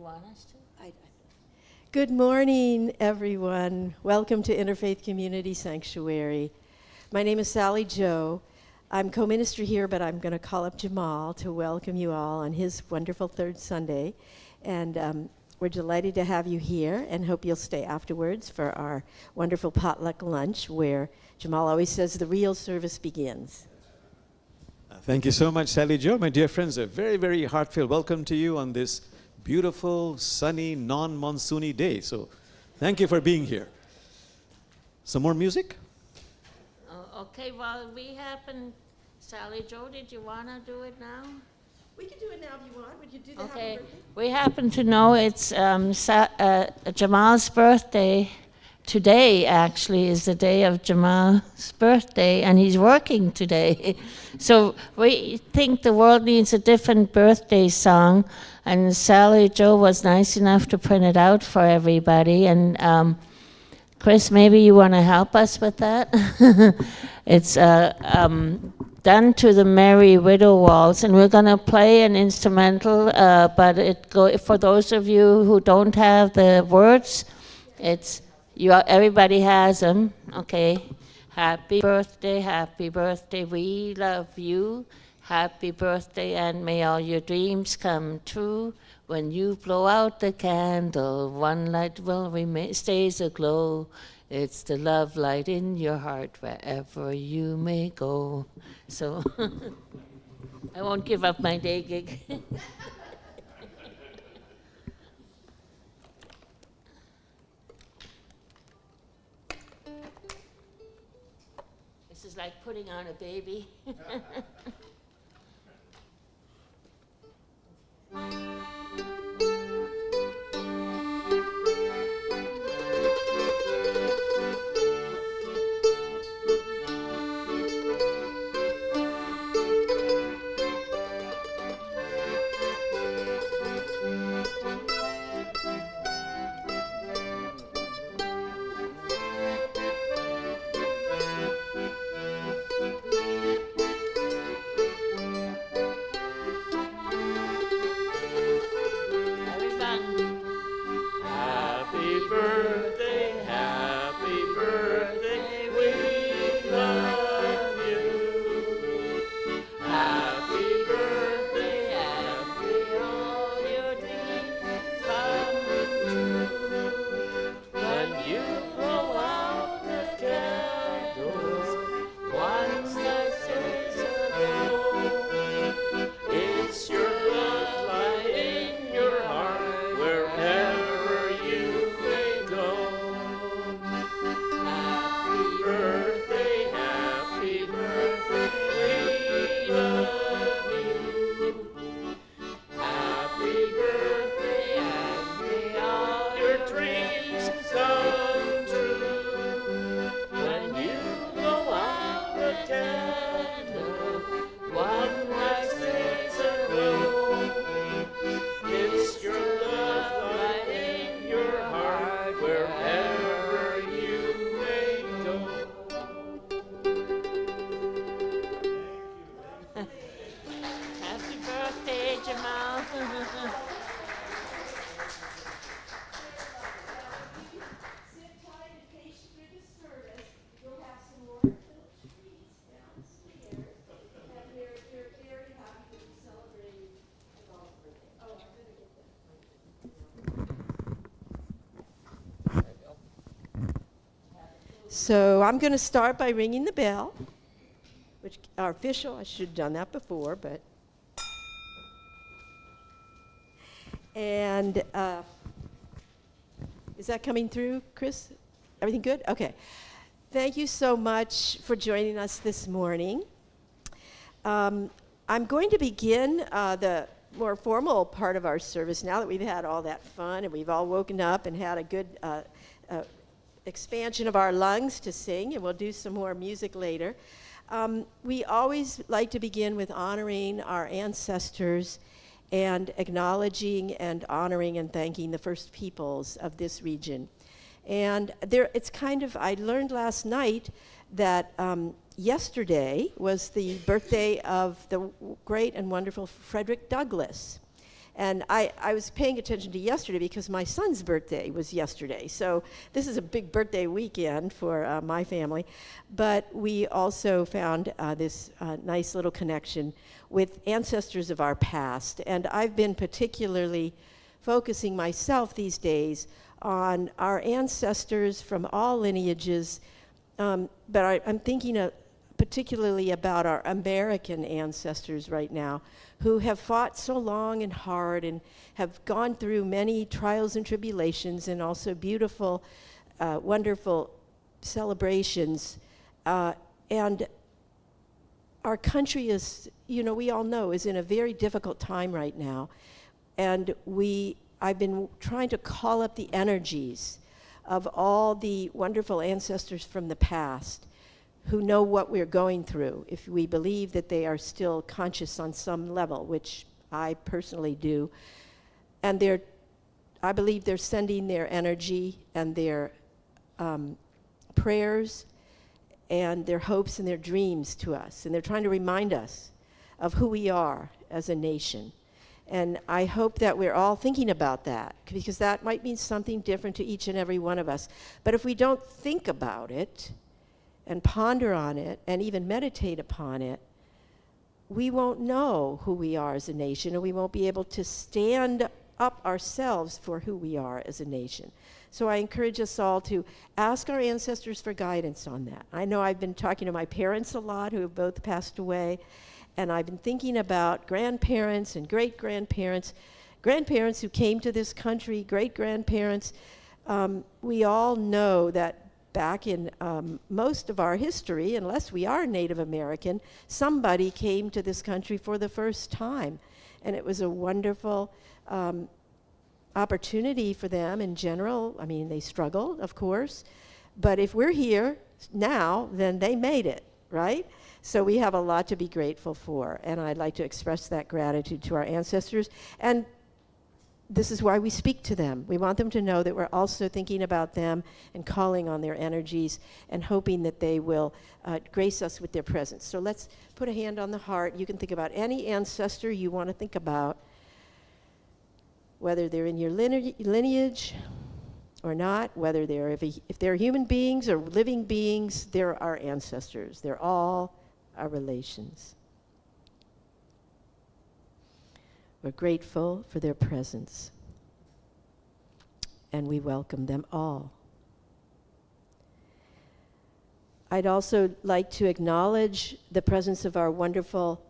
want us to? Good morning, everyone. Welcome to Interfaith Community Sanctuary. My name is Sally Jo. I'm co-minister here, but I'm going to call up Jamal to welcome you all on his wonderful third Sunday. And we're delighted to have you here and hope you'll stay afterwards for our wonderful potluck lunch where Jamal always says the real service begins. Thank you so much, Sally Jo. My dear friends, a very, very heartfelt welcome to you on this beautiful, sunny, non-monsoony day. So thank you for being here. Some more music? Okay, well, Sally Jo, did you want to do it now? We can do it now if you want. Would you do the happy Okay, birthday? we happen to know it's Jamal's birthday. Today, actually, is the day of Jamal's birthday, and he's working today. So we think the world needs a different birthday song, and Sally Jo was nice enough to print it out for everybody. And Chris, maybe you want to help us with that? It's done to the Merry Widow Waltz, and we're going to play an instrumental, but for those of you who don't have the words, everybody has them, okay? Happy birthday, we love you. Happy birthday, and may all your dreams come true. When you blow out the candle, one light will stays aglow. It's the love light in your heart wherever you may go. So I won't give up my day gig. This is like putting on a baby. So I'm going to start by ringing the bell, which our official, I should have done that before, but. And is that coming through, Chris? Everything good? Okay. Thank you so much for joining us this morning. I'm going to begin the more formal part of our service now that we've had all that fun and we've all woken up and had a good expansion of our lungs to sing, and we'll do some more music later. We always like to begin with honoring our ancestors and acknowledging and honoring and thanking the first peoples of this region. And I learned last night that yesterday was the birthday of the great and wonderful Frederick Douglass. And I was paying attention to yesterday because my son's birthday was yesterday. So this is a big birthday weekend for my family. But we also found this nice little connection with ancestors of our past. And I've been particularly focusing myself these days on our ancestors from all lineages. But I'm thinking particularly about our American ancestors right now, who have fought so long and hard and have gone through many trials and tribulations and also beautiful, wonderful celebrations. And our country is, we all know, is in a very difficult time right now. And I've been trying to call up the energies of all the wonderful ancestors from the past who know what we're going through, if we believe that they are still conscious on some level, which I personally do. And I believe they're sending their energy and their prayers and their hopes and their dreams to us. And they're trying to remind us of who we are as a nation. And I hope that we're all thinking about that, because that might mean something different to each and every one of us. But if we don't think about it and ponder on it and even meditate upon it, we won't know who we are as a nation, and we won't be able to stand up ourselves for who we are as a nation. So I encourage us all to ask our ancestors for guidance on that. I know I've been talking to my parents a lot, who have both passed away, and I've been thinking about grandparents and great-grandparents, grandparents who came to this country, great-grandparents. We all know that back in most of our history, unless we are Native American, somebody came to this country for the first time. And it was a wonderful opportunity for them in general. I mean, they struggled, of course. But if we're here now, then they made it, right? So we have a lot to be grateful for. And I'd like to express that gratitude to our ancestors. And this is why we speak to them. We want them to know that we're also thinking about them and calling on their energies and hoping that they will grace us with their presence. So let's put a hand on the heart. You can think about any ancestor you want to think about, whether they're in your lineage or not, whether if they're human beings or living beings, they're our ancestors. They're all our relations. We're grateful for their presence, and we welcome them all. I'd also like to acknowledge the presence of our wonderful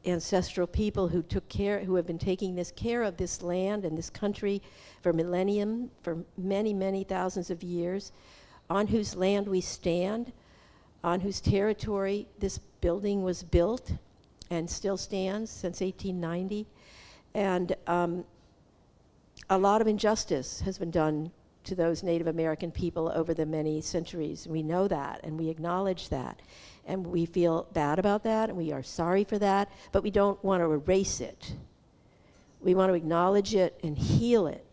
ancestral people who have been taking this care of this land and this country for many, many thousands of years, on whose land we stand, on whose territory this building was built and still stands since 1890. And a lot of injustice has been done to those Native American people over the many centuries. We know that, and we acknowledge that. And we feel bad about that, and we are sorry for that, but we don't want to erase it. We want to acknowledge it and heal it.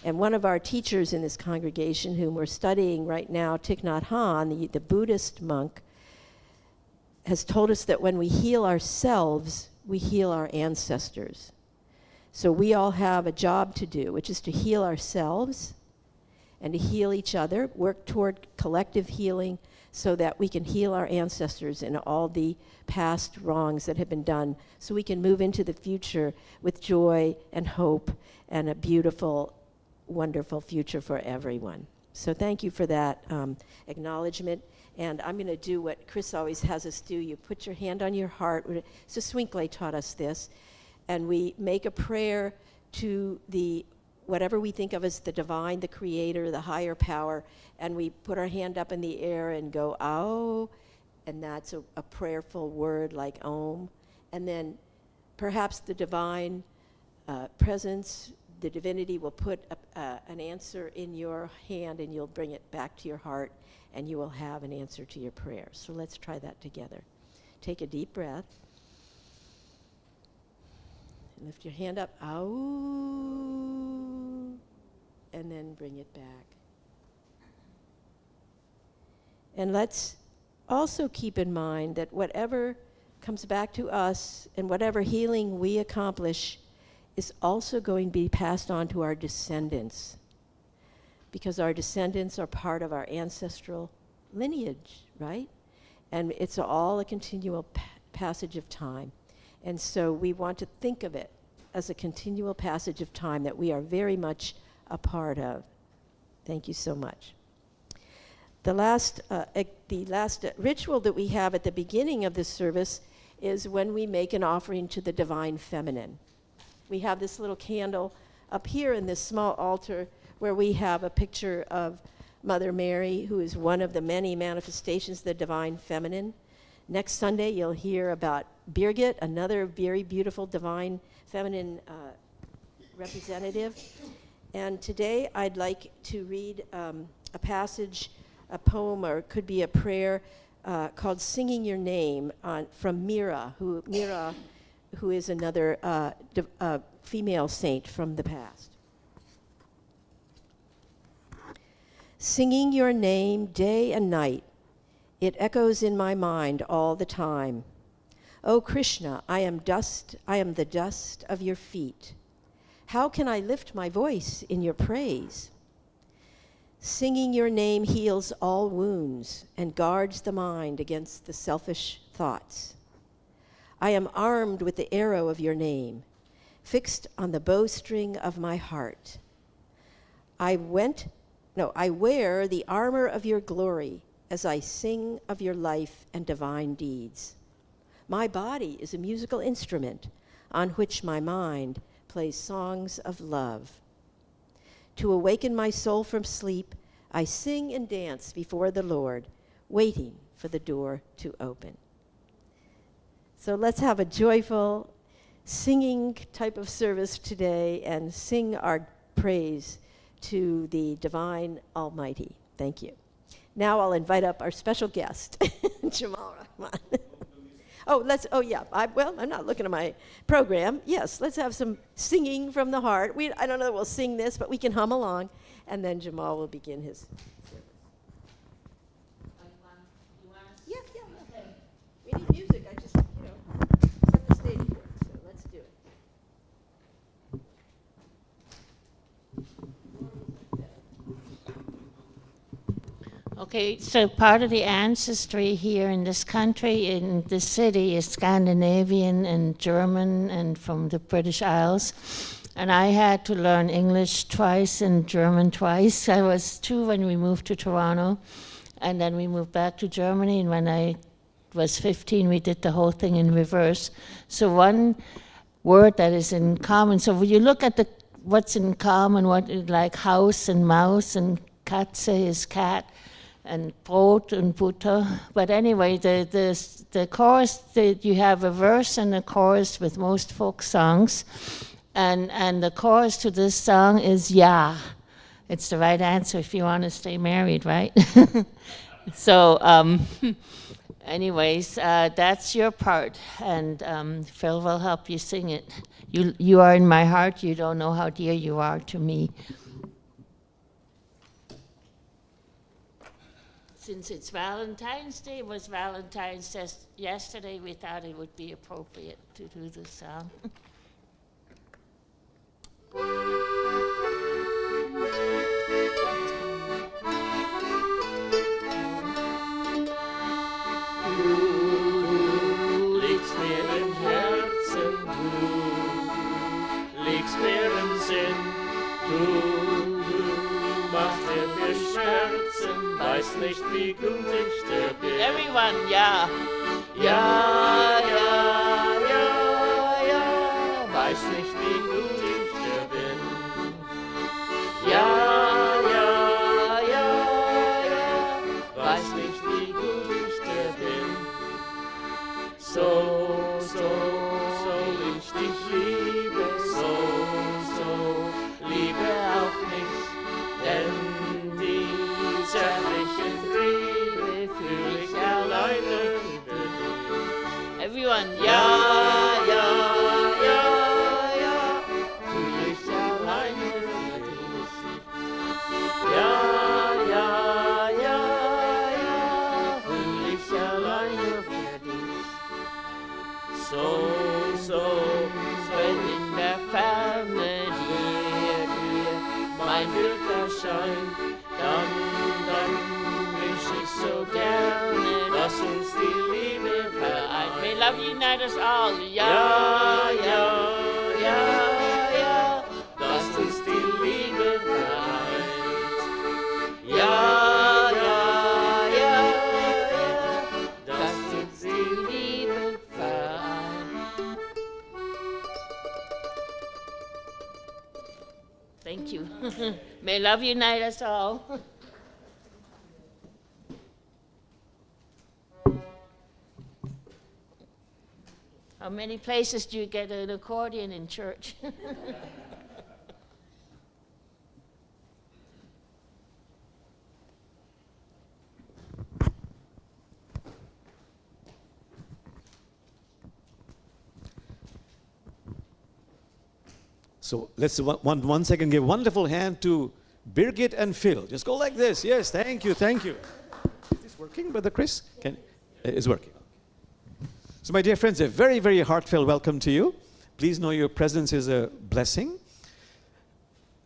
And one of our teachers in this congregation, whom we're studying right now, Thich Nhat Hanh, the Buddhist monk, has told us that when we heal ourselves, we heal our ancestors. So we all have a job to do, which is to heal ourselves and to heal each other, work toward collective healing so that we can heal our ancestors and all the past wrongs that have been done, so we can move into the future with joy and hope and a beautiful, wonderful future for everyone. So thank you for that acknowledgement. And I'm going to do what Chris always has us do. You put your hand on your heart. So Swinkley taught us this. And we make a prayer to whatever we think of as the divine, the creator, the higher power. And we put our hand up in the air and go, "Ao." And that's a prayerful word like Om. And then perhaps the divine presence, the divinity, will put an answer in your hand, and you'll bring it back to your heart, and you will have an answer to your prayer. So let's try that together. Take a deep breath. And lift your hand up. Ow. And then bring it back. And let's also keep in mind that whatever comes back to us and whatever healing we accomplish is also going to be passed on to our descendants, because our descendants are part of our ancestral lineage, right? And it's all a continual passage of time. And so we want to think of it as a continual passage of time that we are very much a part of. Thank you so much. The last ritual that we have at the beginning of this service is when we make an offering to the Divine Feminine. We have this little candle up here in this small altar where we have a picture of Mother Mary, who is one of the many manifestations of the Divine Feminine. Next Sunday, you'll hear about Birgit, another very beautiful Divine Feminine representative. And today, I'd like to read a passage, a poem, or it could be a prayer called Singing Your Name from Mira, who is another female saint from the past. Singing your name day and night, it echoes in my mind all the time. O Krishna, I am the dust of your feet. How can I lift my voice in your praise? Singing your name heals all wounds and guards the mind against the selfish thoughts. I am armed with the arrow of your name, fixed on the bowstring of my heart. I wear the armor of your glory as I sing of your life and divine deeds. My body is a musical instrument on which my mind plays songs of love. To awaken my soul from sleep, I sing and dance before the Lord, waiting for the door to open. So let's have a joyful singing type of service today and sing our praise to the Divine Almighty. Thank you. Now I'll invite up our special guest, Jamal Rahman. I'm not looking at my program. Yes, let's have some singing from the heart. I don't know that we'll sing this, but we can hum along, and then Jamal will begin his service. Yeah. Okay. We need music. I just, set the stage for it, so let's do it. Okay, so part of the ancestry here in this country, in this city, is Scandinavian and German and from the British Isles. And I had to learn English twice and German twice. I was 2 when we moved to Toronto, and then we moved back to Germany, and when I was 15, we did the whole thing in reverse. So one word that is in common, so when you look at what's in common, like house and mouse, and Katze is cat, and Brot and Butter. But anyway, the chorus, you have a verse and a chorus with most folk songs. And the chorus to this song is Ya. It's the right answer if you want to stay married, right? So anyways, that's your part. And Phil will help you sing it. You are in my heart. You don't know how dear you are to me. Since it's Valentine's Day, it was Valentine's Day yesterday, we thought it would be appropriate to do this song. Du liegst mir im Herzen, du liegst mir im Sinn, du machst dir viel Schmerzen, weiß nicht, wie gut ich dir bin. Everyone, ja. Ja, weiß nicht, wie gut ich dir bin. Ja, weiß nicht, wie gut ich dir bin. So ich dich liebe, so liebe auch mich, denn die zärtlichen Triebe fühl ich alleine für dich. Everyone, fühl ich alleine für dich. Fühl ich alleine für dich. So, wenn in der Ferne dass uns die Liebe vereint. May love unite us all. Ja, ja, ja, ja, dass uns die Liebe vereint. Ja, ja, ja, ja, dass uns die Liebe vereint. Thank you. May love unite us all. How many places do you get an accordion in church? So let's one second give a wonderful hand to Birgit and Phil. Just go like this. Yes, thank you, thank you. Is this working, Brother Chris? It's working. So my dear friends, a very, very heartfelt welcome to you. Please know your presence is a blessing,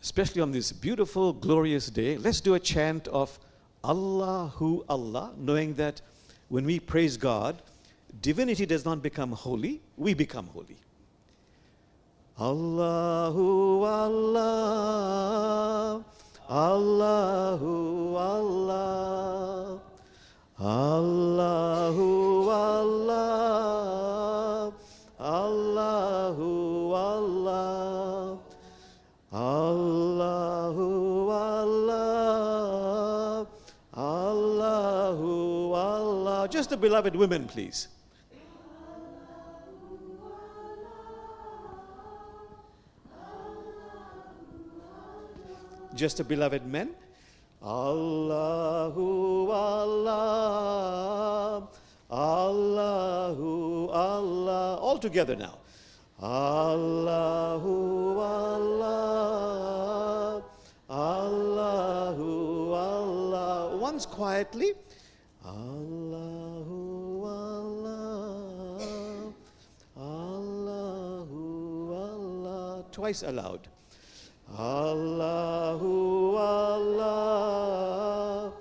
especially on this beautiful, glorious day. Let's do a chant of Allahu Allah, knowing that when we praise God, divinity does not become holy, we become holy. Allahu Allah, Allahu Allah, Allahu Allah, Allahu Allah, Allahu Allah, Allahu Allah. Just the beloved women, please. Just the beloved men. Allahu Allah, Allahu Allah. All together now. Allahu Allah, Allahu Allah. Once quietly. Allahu Allah, Allahu Allah. Twice aloud. Allahu Allah,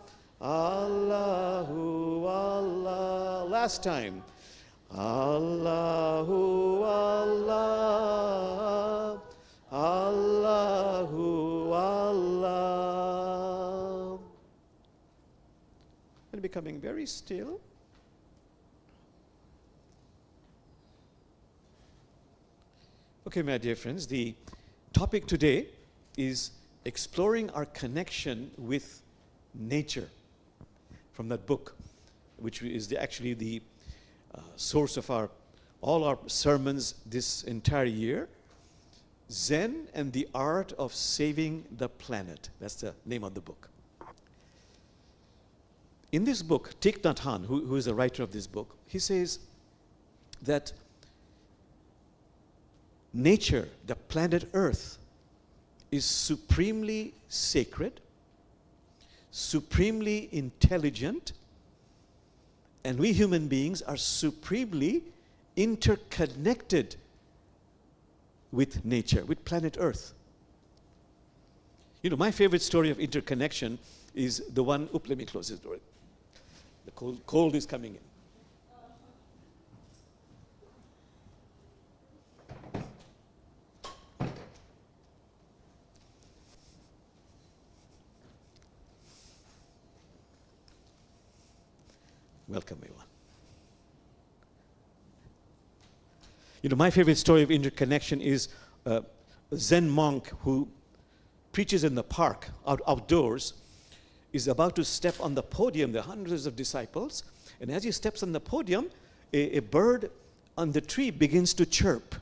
Allahu Allah. Last time. Allahu Allah, Allahu Allah. And becoming very still. Okay, my dear friends, the topic today is exploring our connection with nature, from that book, which is actually the source of all our sermons this entire year, Zen and the Art of Saving the Planet. That's the name of the book. In this book, Thich Nhat Hanh, who is the writer of this book, he says that nature, the planet Earth, is supremely sacred, supremely intelligent, and we human beings are supremely interconnected with nature, with planet Earth. You know, my favorite story of interconnection is the one, let me close this door. The cold is coming in. Welcome, everyone. You know, my favorite story of interconnection is a Zen monk who preaches in the park, outdoors, is about to step on the podium. There are hundreds of disciples. And as he steps on the podium, a bird on the tree begins to chirp.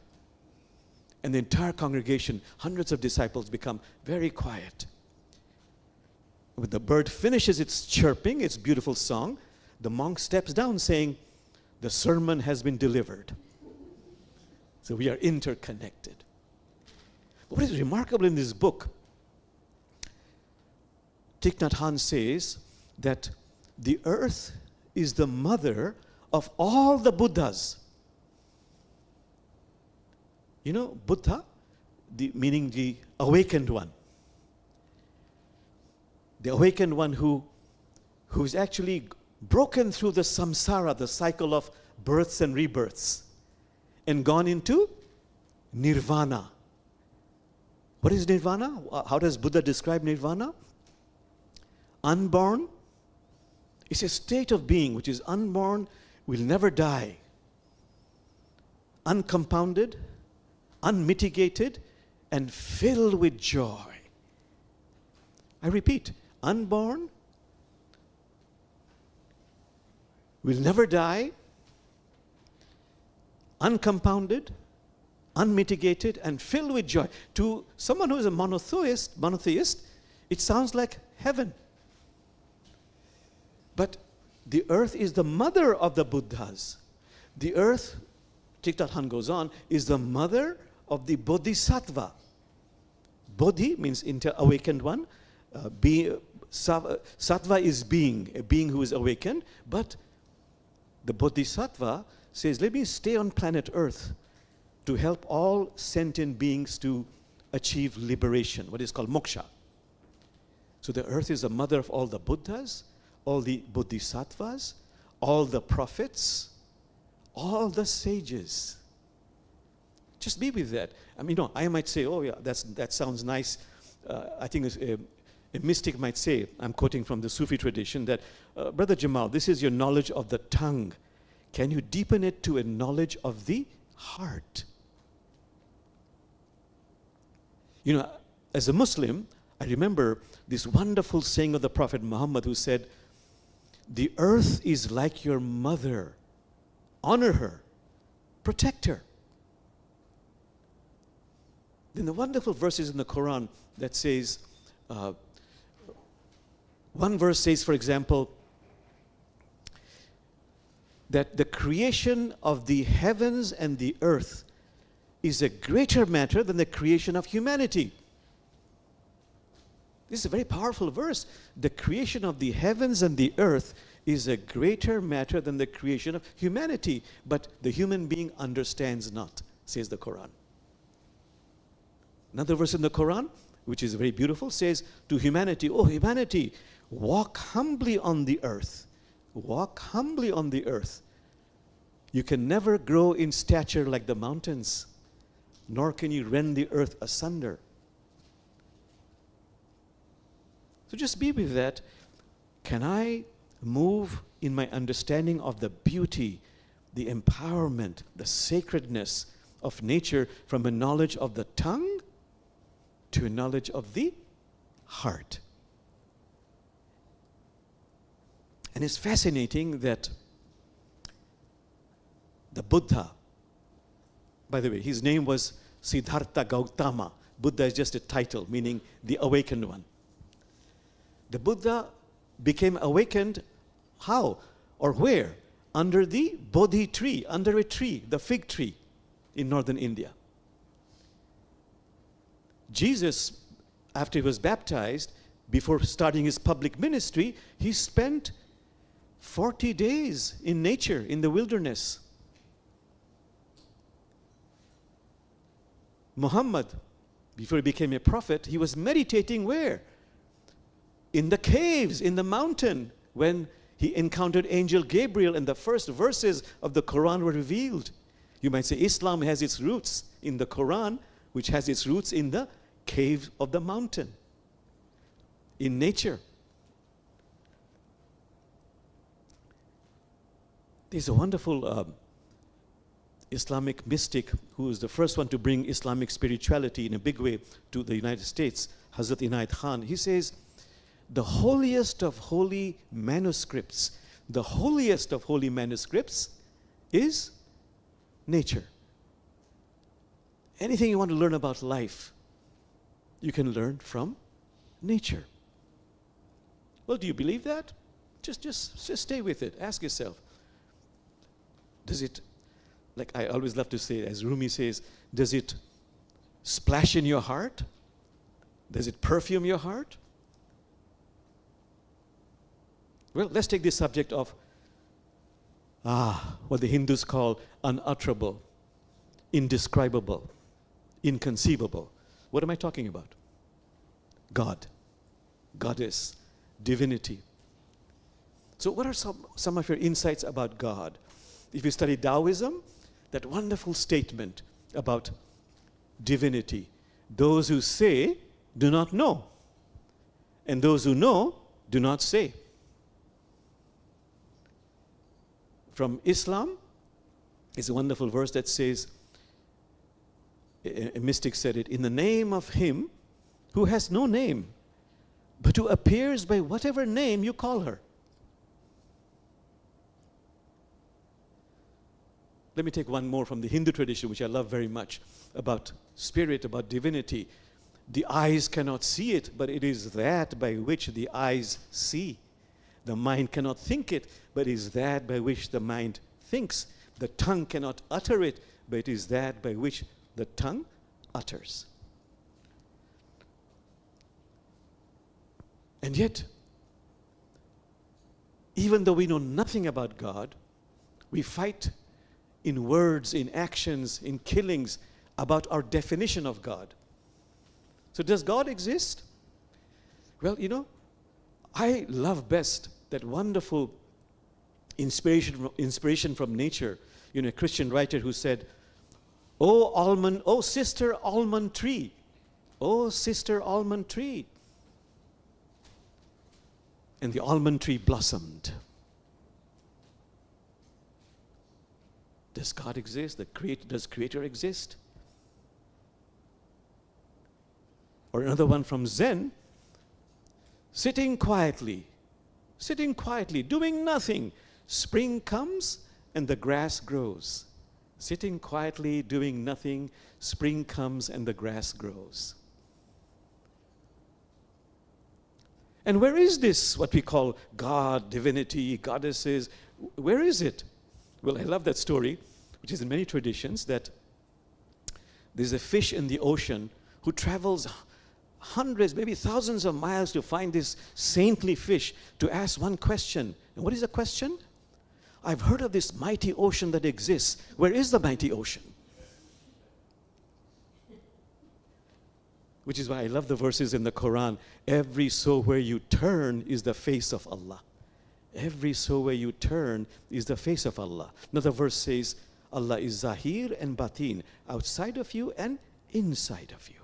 And the entire congregation, hundreds of disciples, become very quiet. When the bird finishes its chirping, its beautiful song, the monk steps down saying, the sermon has been delivered. So we are interconnected. But what is remarkable in this book, Thich Nhat Hanh says that the earth is the mother of all the Buddhas. You know, Buddha, meaning the awakened one. The awakened one who's actually broken through the samsara, the cycle of births and rebirths, and gone into nirvana. What is nirvana? How does Buddha describe nirvana? Unborn. It's a state of being which is unborn, will never die. Uncompounded, unmitigated, and filled with joy. I repeat, unborn, will never die, uncompounded, unmitigated, and filled with joy. To someone who is a monotheist, it sounds like heaven. But the earth is the mother of the Buddhas. The earth, Thich Nhat Hanh goes on, is the mother of the Bodhisattva. Bodhi means awakened one. Sattva is being, a being who is awakened. But the Bodhisattva says, let me stay on planet Earth to help all sentient beings to achieve liberation, what is called moksha. So the earth is the mother of all the Buddhas, all the Bodhisattvas, all the prophets, all the sages. Just be with that. I mean, I might say, oh yeah, that sounds nice. I think a mystic might say, I'm quoting from the Sufi tradition, that, Brother Jamal, this is your knowledge of the tongue. Can you deepen it to a knowledge of the heart? As a Muslim, I remember this wonderful saying of the Prophet Muhammad, who said, the earth is like your mother. Honor her. Protect her. Then the wonderful verses in the Quran that says, one verse says, for example, that the creation of the heavens and the earth is a greater matter than the creation of humanity. This is a very powerful verse. The creation of the heavens and the earth is a greater matter than the creation of humanity, but the human being understands not, says the Quran. Another verse in the Quran, which is very beautiful, says to humanity, oh humanity, walk humbly on the earth. Walk humbly on the earth. You can never grow in stature like the mountains, nor can you rend the earth asunder. So just be with that. Can I move in my understanding of the beauty, the empowerment, the sacredness of nature from a knowledge of the tongue to a knowledge of the heart? And it's fascinating that the Buddha, by the way, his name was Siddhartha Gautama. Buddha is just a title, meaning the awakened one. The Buddha became awakened how or where? Under the Bodhi tree, under a tree, the fig tree in northern India. Jesus, after he was baptized, before starting his public ministry, he spent 40 days in nature, in the wilderness. Muhammad, before he became a prophet, he was meditating where? In the caves, in the mountain, when he encountered Angel Gabriel and the first verses of the Quran were revealed. You might say Islam has its roots in the Quran, which has its roots in the cave of the mountain, in nature. There's a wonderful Islamic mystic who is the first one to bring Islamic spirituality in a big way to the United States, Hazrat Inayat Khan. He says, the holiest of holy manuscripts is nature. Anything you want to learn about life, you can learn from nature. Well, do you believe that? Just stay with it. Ask yourself, does it, like I always love to say, as Rumi says, does it splash in your heart? Does it perfume your heart? Well, let's take this subject of what the Hindus call unutterable, indescribable, inconceivable. What am I talking about? God, goddess, divinity. So what are some of your insights about God? If you study Taoism, that wonderful statement about divinity. Those who say do not know, and those who know do not say. From Islam is a wonderful verse that says, a mystic said it, in the name of him who has no name, but who appears by whatever name you call her. Let me take one more from the Hindu tradition, which I love very much, about spirit, about divinity. The eyes cannot see it, but it is that by which the eyes see. The mind cannot think it, but it is that by which the mind thinks. The tongue cannot utter it, but it is that by which the tongue utters. And yet, even though we know nothing about God, we fight in words, in actions, in killings about our definition of God. So does God exist? Well, I love best that wonderful inspiration from nature. A Christian writer who said, "Oh sister almond tree, oh sister almond tree." And the almond tree blossomed. Does God exist? Does Creator exist? Or another one from Zen, sitting quietly, doing nothing. Spring comes and the grass grows. Sitting quietly, doing nothing. Spring comes and the grass grows. And where is this, what we call God, divinity, goddesses? Where is it? Well, I love that story, which is in many traditions, that there's a fish in the ocean who travels hundreds, maybe thousands of miles to find this saintly fish to ask one question. And what is the question? I've heard of this mighty ocean that exists. Where is the mighty ocean? Which is why I love the verses in the Quran. Every so where you turn is the face of Allah. Every so where you turn is the face of Allah. Another verse says, Allah is Zahir and Batin, outside of you and inside of you.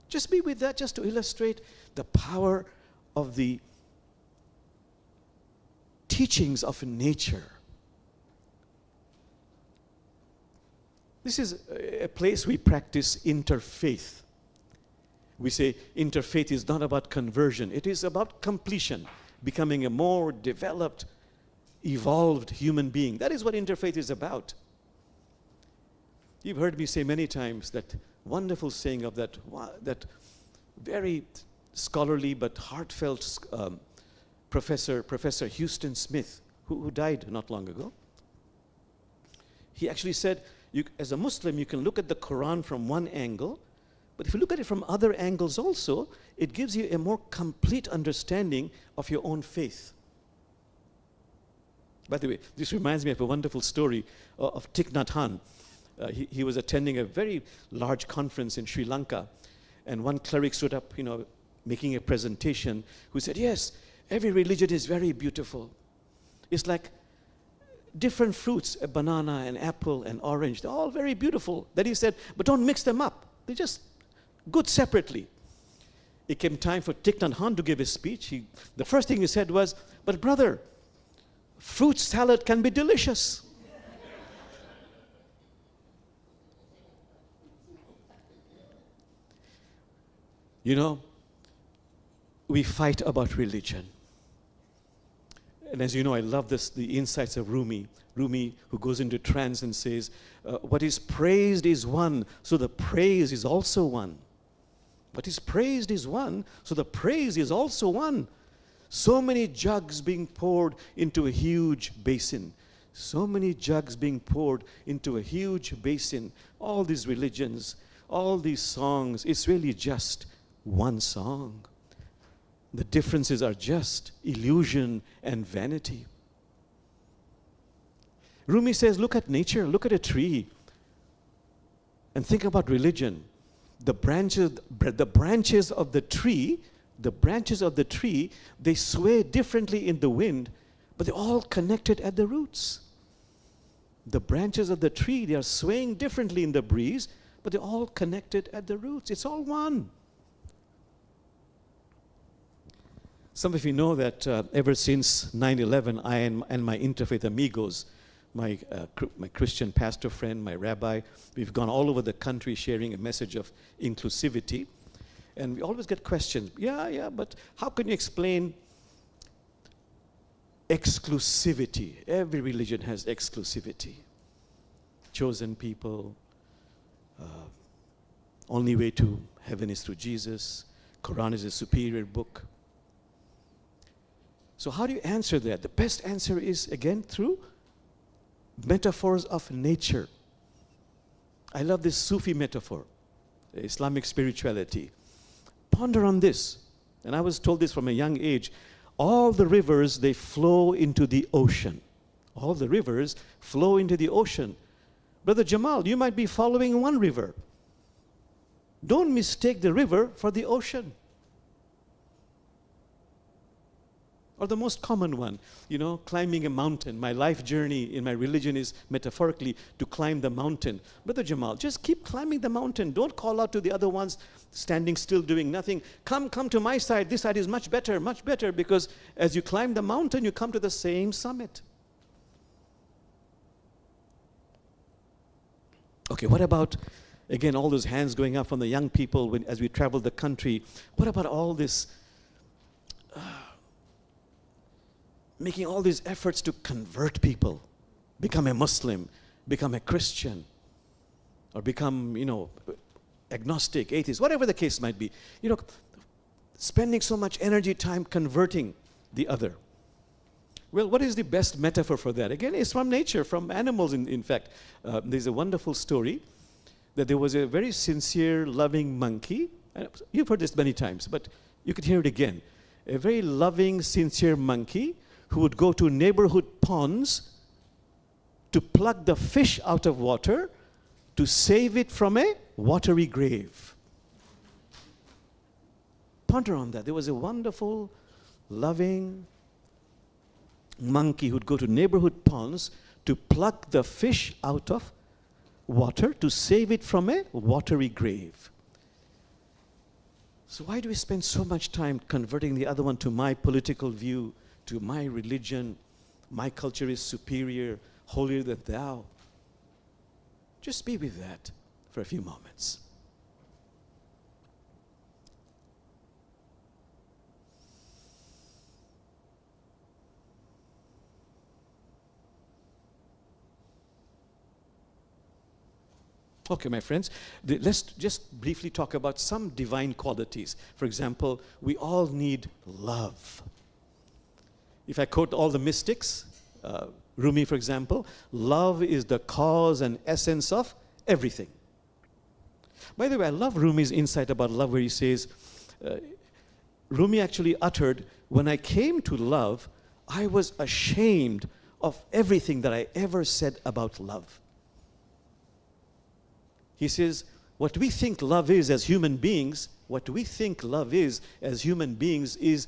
Just be with that, just to illustrate the power of the teachings of nature. This is a place we practice interfaith. We say interfaith is not about conversion, it is about completion, becoming a more developed, evolved human being. That is what interfaith is about. You've heard me say many times that wonderful saying of that very scholarly but heartfelt Professor Houston Smith, who died not long ago. He actually said, as a Muslim, you can look at the Quran from one angle, but if you look at it from other angles also, it gives you a more complete understanding of your own faith. By the way, this reminds me of a wonderful story of Thich Nhat Hanh. He was attending a very large conference in Sri Lanka, and one cleric stood up, making a presentation, who said, yes, every religion is very beautiful. It's like different fruits, a banana, an apple, an orange, they're all very beautiful. Then he said, but don't mix them up. They're just good separately. It came time for Thich Nhat Hanh to give his speech. The first thing he said was, but brother, fruit salad can be delicious. We fight about religion. And as you know, I love the insights of Rumi. Rumi, who goes into trance and says, what is praised is one, so the praise is also one. What is praised is one, so the praise is also one. So many jugs being poured into a huge basin. So many jugs being poured into a huge basin. All these religions, all these songs, it's really just one song. The differences are just illusion and vanity. Rumi says, look at nature, look at a tree, and think about religion. The branches of the tree the branches of the tree, they sway differently in the wind, but they're all connected at the roots. The branches of the tree, they are swaying differently in the breeze, but they're all connected at the roots. It's all one. Some of you know that ever since 9/11, I and my Interfaith Amigos, my Christian pastor friend, my rabbi, we've gone all over the country sharing a message of inclusivity. And we always get questions, but how can you explain exclusivity? Every religion has exclusivity. Chosen people, only way to heaven is through Jesus, Quran is a superior book. So how do you answer that? The best answer is, again, through metaphors of nature. I love this Sufi metaphor, Islamic spirituality. Ponder on this. And I was told this from a young age. All the rivers, they flow into the ocean. All the rivers flow into the ocean. Brother Jamal, you might be following one river. Don't mistake the river for the ocean. Or the most common one, climbing a mountain. My life journey in my religion is metaphorically to climb the mountain. Brother Jamal, just keep climbing the mountain. Don't call out to the other ones standing still doing nothing. Come to my side. This side is much better, because as you climb the mountain, you come to the same summit. Okay, what about, again, all those hands going up from the young people as we travel the country? What about all this making all these efforts to convert people, become a Muslim, become a Christian, or become, agnostic, atheist, whatever the case might be. Spending so much energy, time converting the other. Well, what is the best metaphor for that? Again, it's from nature, from animals, in fact. There's a wonderful story that there was a very sincere, loving monkey. You've heard this many times, but you could hear it again. A very loving, sincere monkey who would go to neighborhood ponds to pluck the fish out of water to save it from a watery grave. Ponder on that. There was a wonderful, loving monkey who'd go to neighborhood ponds to pluck the fish out of water to save it from a watery grave. So why do we spend so much time converting the other one to my political view, to my religion? My culture is superior, holier than thou. Just be with that for a few moments. Okay, my friends, let's just briefly talk about some divine qualities. For example, we all need love. If I quote all the mystics, Rumi, for example, love is the cause and essence of everything. By the way, I love Rumi's insight about love where he says, Rumi actually uttered, when I came to love, I was ashamed of everything that I ever said about love. He says, what we think love is as human beings, is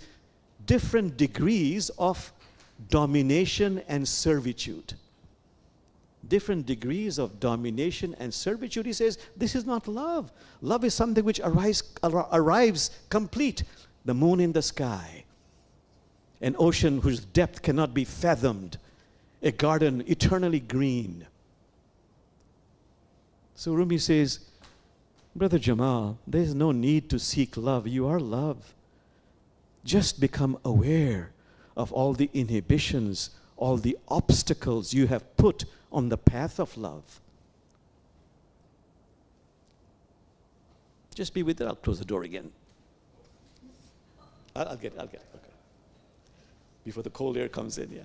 different degrees of domination and servitude. Different degrees of domination and servitude. He says, this is not love. Love is something which arrives complete. The moon in the sky, an ocean whose depth cannot be fathomed, a garden eternally green. So Rumi says, Brother Jamal, there is no need to seek love. You are love. Just become aware of all the inhibitions, all the obstacles you have put on the path of love. Just be with it. I'll close the door again. I'll get it. Okay. Before the cold air comes in, yeah.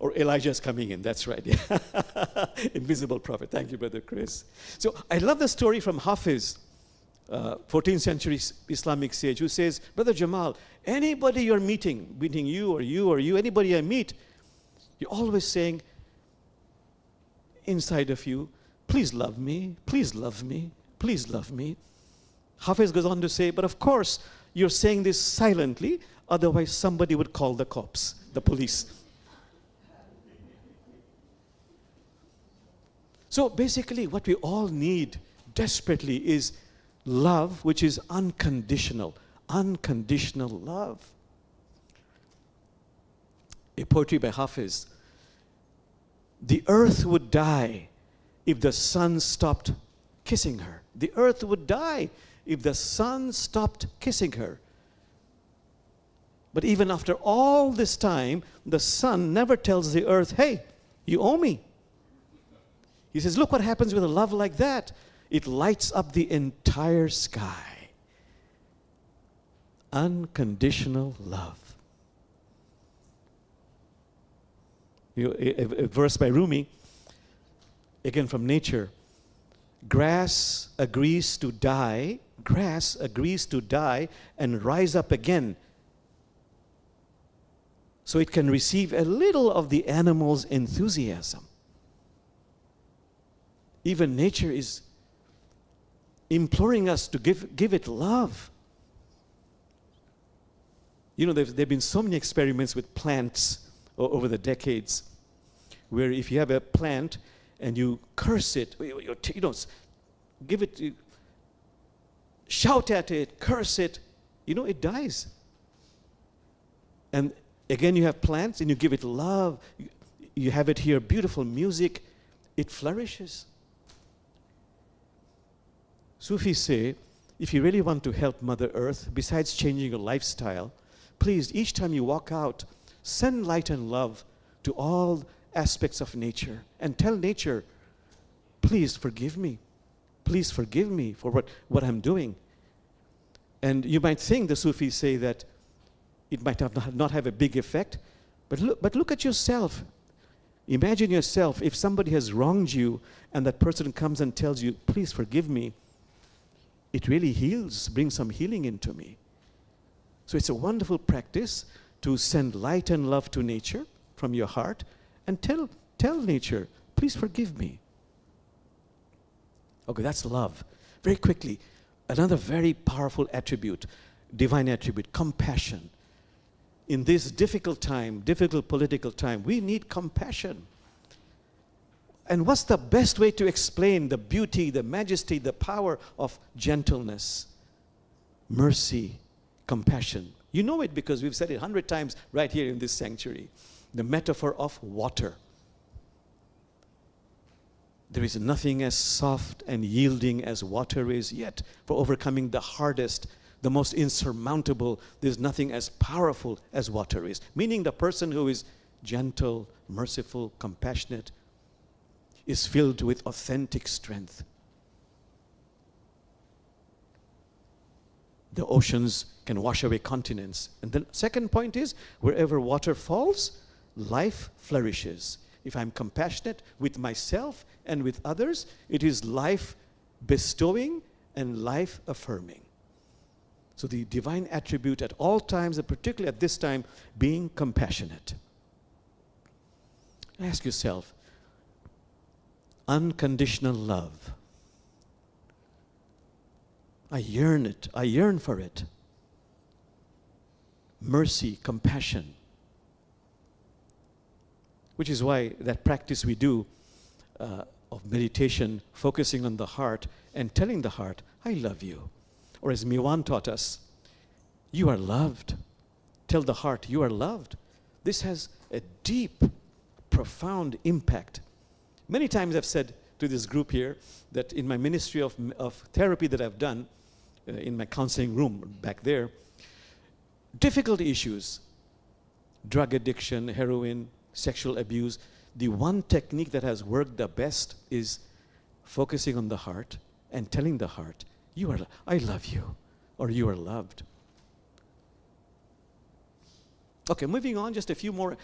Or Elijah's coming in, that's right. Yeah. Invisible prophet. Thank you, Brother Chris. So I love the story from Hafiz, 14th century Islamic sage, who says, Brother Jamal, anybody you're meeting you or you, anybody I meet, you're always saying inside of you, please love me, please love me, please love me. Hafiz goes on to say, but of course, you're saying this silently, otherwise somebody would call the cops, the police. So basically, what we all need desperately is love, which is unconditional. Unconditional love. A poetry by Hafiz. The earth would die if the sun stopped kissing her. The earth would die if the sun stopped kissing her. But even after all this time, the sun never tells the earth, hey, you owe me. He says, look what happens with a love like that. It lights up the entire sky. Unconditional love. A verse by Rumi, again from nature. Grass agrees to die and rise up again, so it can receive a little of the animal's enthusiasm. Even nature is imploring us to give it love. You know, there have been so many experiments with plants over the decades, where if you have a plant and you curse it, you know, give it, shout at it, curse it, you know, it dies. And again, you have plants and you give it love, you have it hear beautiful music, it flourishes. Sufis say, if you really want to help Mother Earth, besides changing your lifestyle, please, each time you walk out, send light and love to all aspects of nature and tell nature, please forgive me. Please forgive me for what I'm doing. And you might think, the Sufis say, that it might not have a big effect, but look at yourself. Imagine yourself, if somebody has wronged you and that person comes and tells you, please forgive me, it really heals, brings some healing into me. So it's a wonderful practice to send light and love to nature from your heart and tell nature, please forgive me. Okay, that's love. Very quickly, another very powerful attribute, divine attribute, compassion. In this difficult time, difficult political time, we need compassion. And what's the best way to explain the beauty, the majesty, the power of gentleness, mercy, compassion? You know it because we've said it 100 times right here in this sanctuary. The metaphor of water. There is nothing as soft and yielding as water is, yet for overcoming the hardest, the most insurmountable, there's nothing as powerful as water is. Meaning the person who is gentle, merciful, compassionate, is filled with authentic strength. The oceans can wash away continents. And the second point is, wherever water falls, life flourishes. If I'm compassionate with myself and with others, it is life bestowing and life affirming. So the divine attribute at all times, and particularly at this time, being compassionate. Ask yourself, unconditional love. I yearn it. I yearn for it. Mercy, compassion. Which is why that practice we do of meditation, focusing on the heart and telling the heart, I love you. Or as Miwan taught us, you are loved. Tell the heart, you are loved. This has a deep, profound impact. Many times I've said to this group here that in my ministry of therapy that I've done, in my counseling room back there, difficult issues, drug addiction, heroin, sexual abuse, the one technique that has worked the best is focusing on the heart and telling the heart, I love you, or you are loved. Okay, moving on, just a few more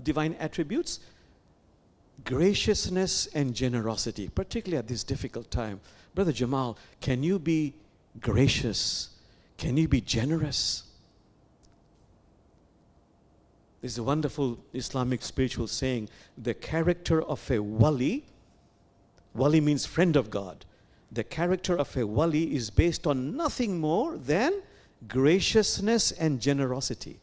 divine attributes. Graciousness and generosity, particularly at this difficult time. Brother Jamal, can you be gracious? Can you be generous? There's a wonderful Islamic spiritual saying, the character of a wali Wali means friend of God. The character of a wali is based on nothing more than graciousness and generosity.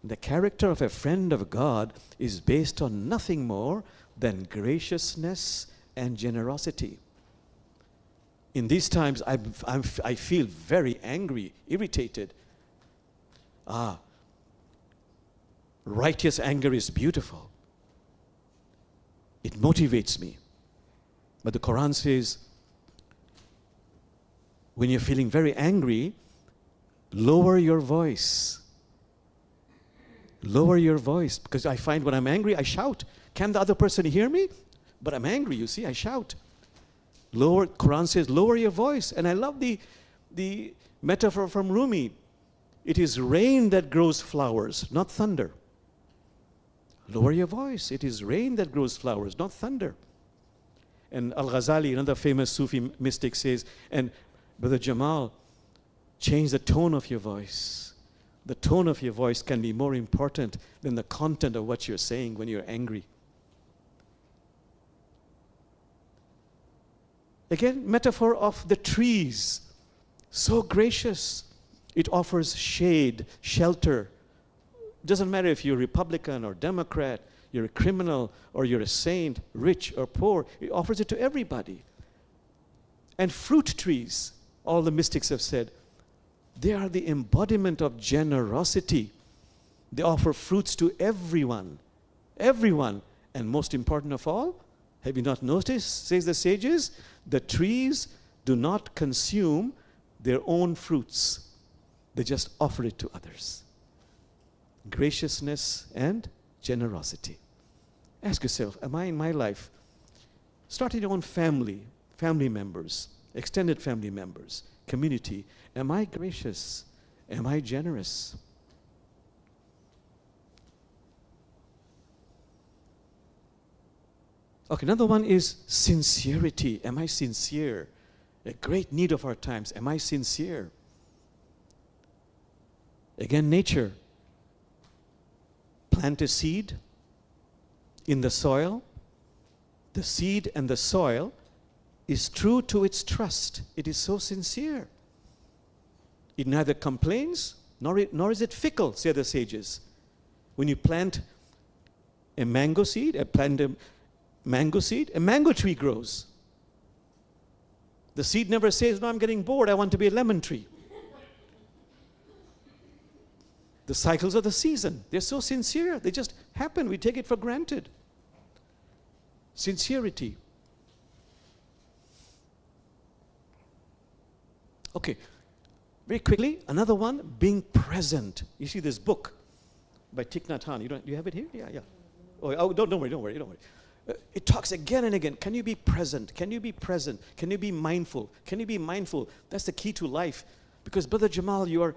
The character of a friend of God is based on nothing more than graciousness and generosity. In these times, I feel very angry, irritated. Righteous anger is beautiful. It motivates me. But the Quran says, when you're feeling very angry, lower your voice. Lower your voice. Because I find when I'm angry, I shout. Can the other person hear me? But I'm angry, you see, I shout. Quran says, lower your voice. And I love the metaphor from Rumi. It is rain that grows flowers, not thunder. Lower your voice. It is rain that grows flowers, not thunder. And Al-Ghazali, another famous Sufi mystic, says, and Brother Jamal, change the tone of your voice. The tone of your voice can be more important than the content of what you're saying when you're angry. Again, metaphor of the trees. So gracious. It offers shade, shelter. Doesn't matter if you're Republican or Democrat, you're a criminal or you're a saint, rich or poor. It offers it to everybody. And fruit trees, all the mystics have said, they are the embodiment of generosity. They offer fruits to everyone. Everyone. And most important of all, have you not noticed, says the sages, the trees do not consume their own fruits. They just offer it to others. Graciousness and generosity. Ask yourself, am I in my life, start in your own family members, extended family members, community, am I gracious? Am I generous? Okay, another one is sincerity. Am I sincere? A great need of our times. Am I sincere? Again, nature. Plant a seed in the soil. The seed and the soil is true to its trust. It is so sincere. It neither complains nor is it fickle, say the sages. When you plant a mango seed, a mango tree grows. The seed never says, no, I'm getting bored, I want to be a lemon tree. The cycles of the season, they're so sincere. They just happen. We take it for granted. Sincerity. Okay, very quickly, another one, being present. You see this book by Thich Nhat Hanh. Do you have it here? Yeah. Oh, don't worry. It talks again and again. Can you be present? Can you be present? Can you be mindful? Can you be mindful? That's the key to life. Because Brother Jamal, you are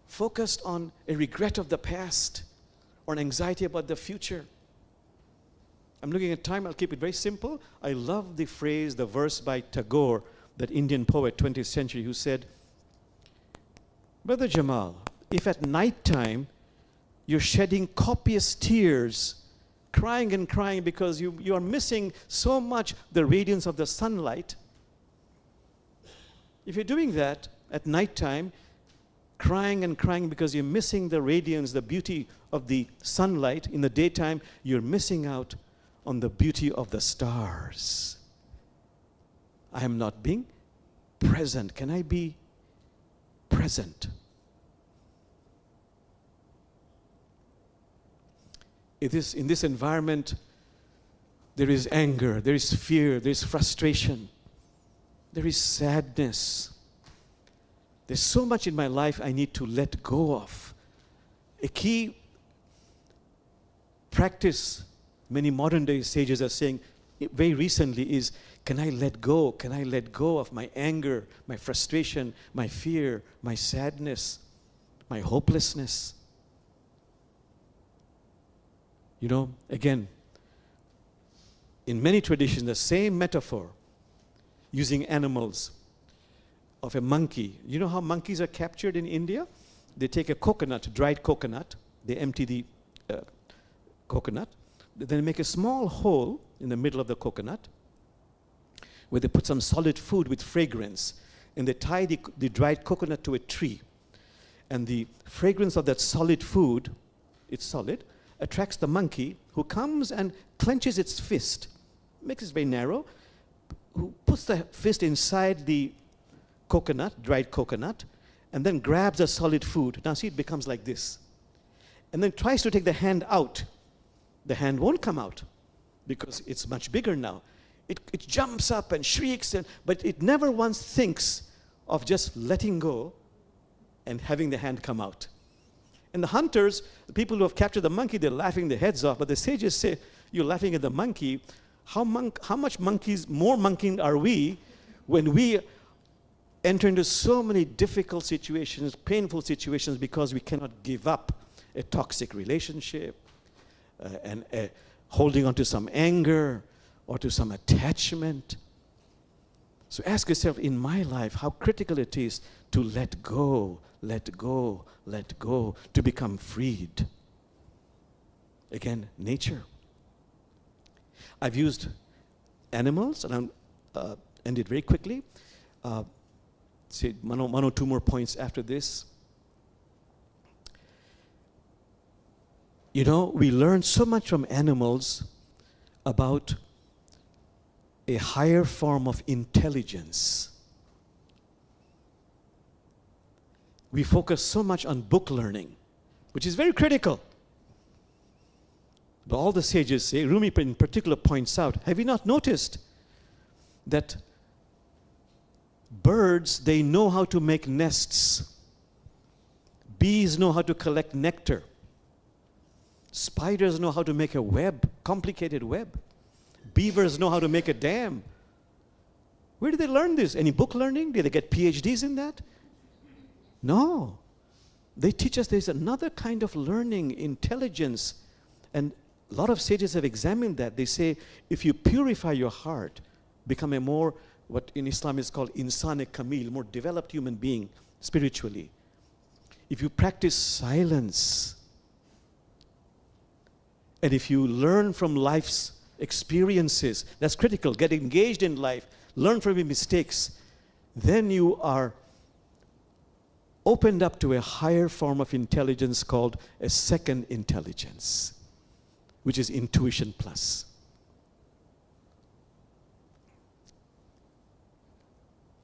focused on a regret of the past or an anxiety about the future. I'm looking at time. I'll keep it very simple. I love the phrase, the verse by Tagore, that Indian poet, 20th century, who said, Brother Jamal, if at night time you're shedding copious tears, crying and crying because you are missing so much the radiance of the sunlight, if you're doing that at night time, crying and crying because you're missing the radiance, the beauty of the sunlight, in the daytime, you're missing out on the beauty of the stars. I am not being present. Can I be present? In this environment, there is anger, there is fear, there is frustration, there is sadness. There's so much in my life I need to let go of. A key practice many modern day sages are saying very recently is, can I let go? Can I let go of my anger, my frustration, my fear, my sadness, my hopelessness? You know, again, in many traditions, the same metaphor using animals of a monkey. You know how monkeys are captured in India? They take a coconut, dried coconut, they empty the coconut, Then make a small hole in the middle of the coconut where they put some solid food with fragrance, and they tie the dried coconut to a tree. And the fragrance of that solid food, it's solid, attracts the monkey, who comes and clenches its fist, makes it very narrow, who puts the fist inside the coconut, dried coconut, and then grabs the solid food. Now see, it becomes like this. And then tries to take the hand out. The hand won't come out because it's much bigger now. It jumps up and shrieks, but it never once thinks of just letting go and having the hand come out. And the hunters, the people who have captured the monkey, they're laughing their heads off, but the sages say, you're laughing at the monkey. How much more monkeying are we when we enter into so many difficult situations, painful situations, because we cannot give up a toxic relationship and holding on to some anger or to some attachment. So ask yourself, in my life, how critical it is to let go, let go, let go, to become freed. Again, nature. I've used animals, and I'll end it very quickly. Say one or two more points after this. You know, we learn so much from animals about a higher form of intelligence. We focus so much on book learning, which is very critical. But all the sages say, Rumi in particular points out, have you not noticed that birds, they know how to make nests. Bees know how to collect nectar. Spiders know how to make a web, complicated web. Beavers know how to make a dam. Where did they learn this? Any book learning? Did they get PhDs in that? No. They teach us there's another kind of learning, intelligence. And a lot of sages have examined that. They say, if you purify your heart, become a more, what in Islam is called insan kamil, more developed human being spiritually. If you practice silence, and if you learn from life's experiences, that's critical, get engaged in life, learn from your mistakes, then you are opened up to a higher form of intelligence called a second intelligence, which is intuition plus.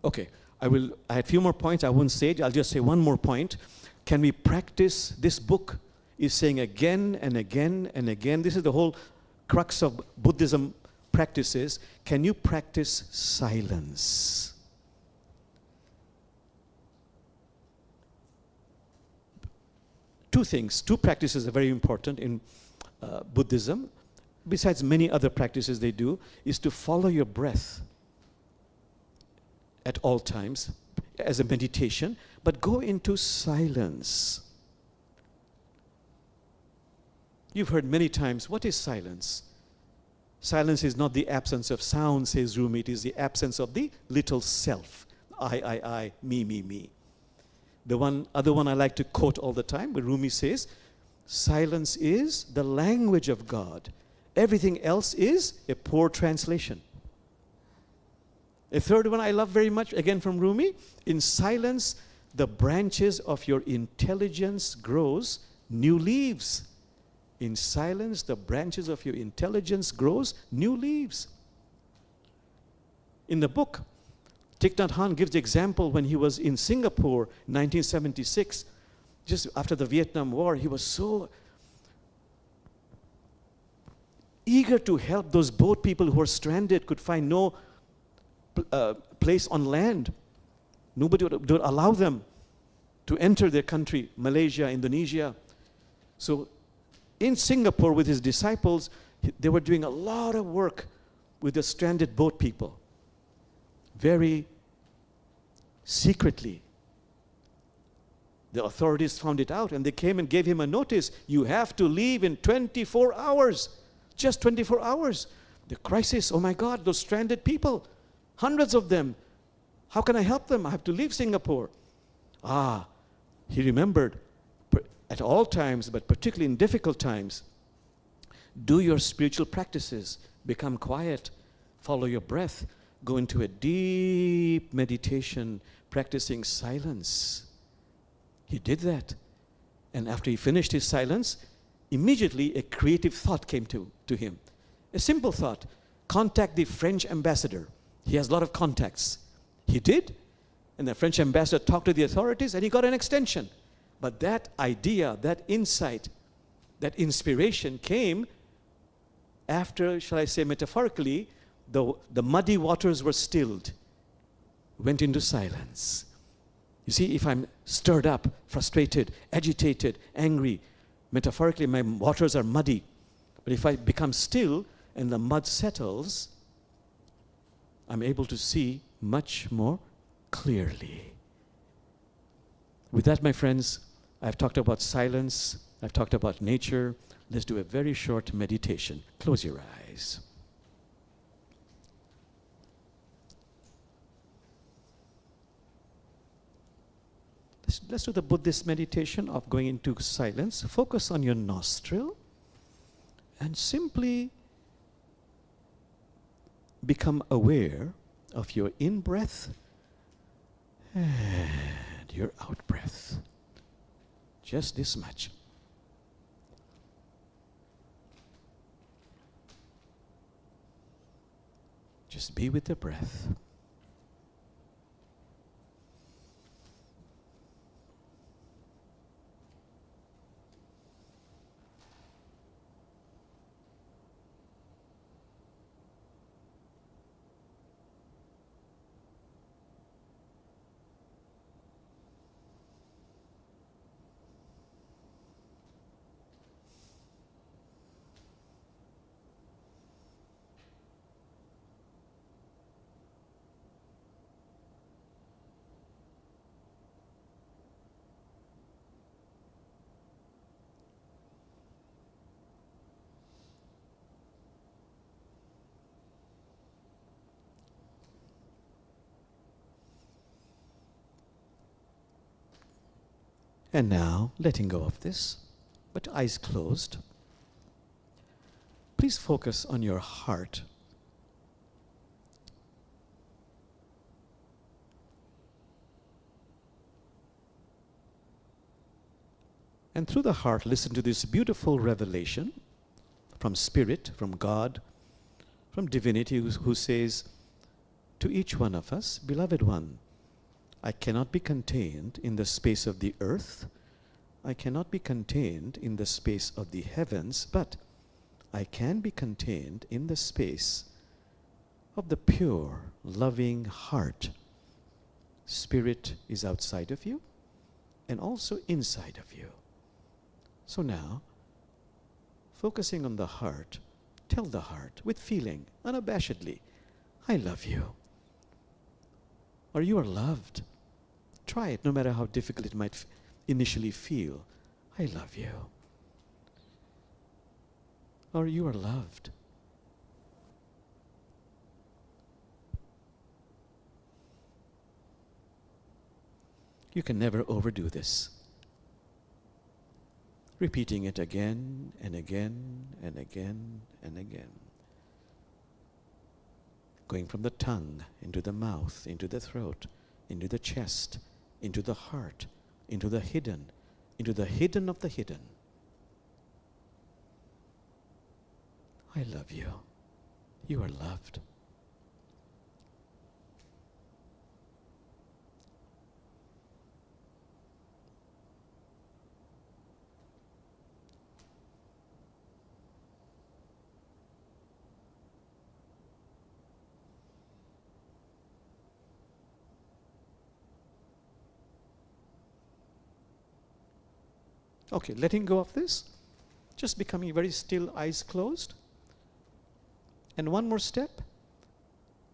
Okay, I had a few more points. I won't say it. I'll just say one more point. Can we practice? This book is saying again and again and again. This is the whole crux of Buddhism practices. Can you practice silence? Two things, two practices are very important in Buddhism, besides many other practices they do, is to follow your breath at all times as a meditation, but go into silence. You've heard many times, what is silence? Silence is not the absence of sound, says Rumi, it is the absence of the little self. I, me. The other one I like to quote all the time, where Rumi says, silence is the language of God. Everything else is a poor translation. A third one I love very much, again from Rumi, in silence, the branches of your intelligence grows new leaves. In silence, the branches of your intelligence grows new leaves. In the book, Thich Nhat Hanh gives the example when he was in Singapore, 1976, just after the Vietnam War. He was so eager to help those boat people who were stranded, could find no place on land. Nobody would allow them to enter their country, Malaysia, Indonesia. So in Singapore with his disciples, they were doing a lot of work with the stranded boat people. Very secretly. The authorities found it out and they came and gave him a notice. You have to leave in 24 hours. Just 24 hours. The crisis, oh my God, those stranded people. Hundreds of them. How can I help them? I have to leave Singapore. He remembered at all times, but particularly in difficult times, Do your spiritual practices. Become quiet. Follow your breath. Go into a deep meditation, practicing silence. He did that. And after he finished his silence, immediately a creative thought came to him. A simple thought. Contact the French ambassador. He has a lot of contacts. He did. And the French ambassador talked to the authorities and he got an extension. But that idea, that insight, that inspiration came after, shall I say metaphorically, the muddy waters were stilled, went into silence. You see, if I'm stirred up, frustrated, agitated, angry, metaphorically my waters are muddy. But if I become still and the mud settles, I'm able to see much more clearly. With that, my friends, I've talked about silence, I've talked about nature. Let's do a very short meditation. Close your eyes. Let's do the Buddhist meditation of going into silence. Focus on your nostril and simply become aware of your in-breath and your out-breath. Just this much. Just be with the breath. And now, letting go of this, but eyes closed, please focus on your heart. And through the heart, listen to this beautiful revelation from Spirit, from God, from Divinity, who says to each one of us, Beloved one, I cannot be contained in the space of the earth. I cannot be contained in the space of the heavens, but I can be contained in the space of the pure, loving heart. Spirit is outside of you and also inside of you. So now, focusing on the heart, tell the heart with feeling, unabashedly, I love you. Or you are loved. Try it, no matter how difficult it might initially feel. I love you. Or you are loved. You can never overdo this. Repeating it again and again and again and again. Going from the tongue into the mouth, into the throat, into the chest, into the heart, into the hidden of the hidden. I love you. You are loved. Okay, letting go of this, just becoming very still, eyes closed. And one more step,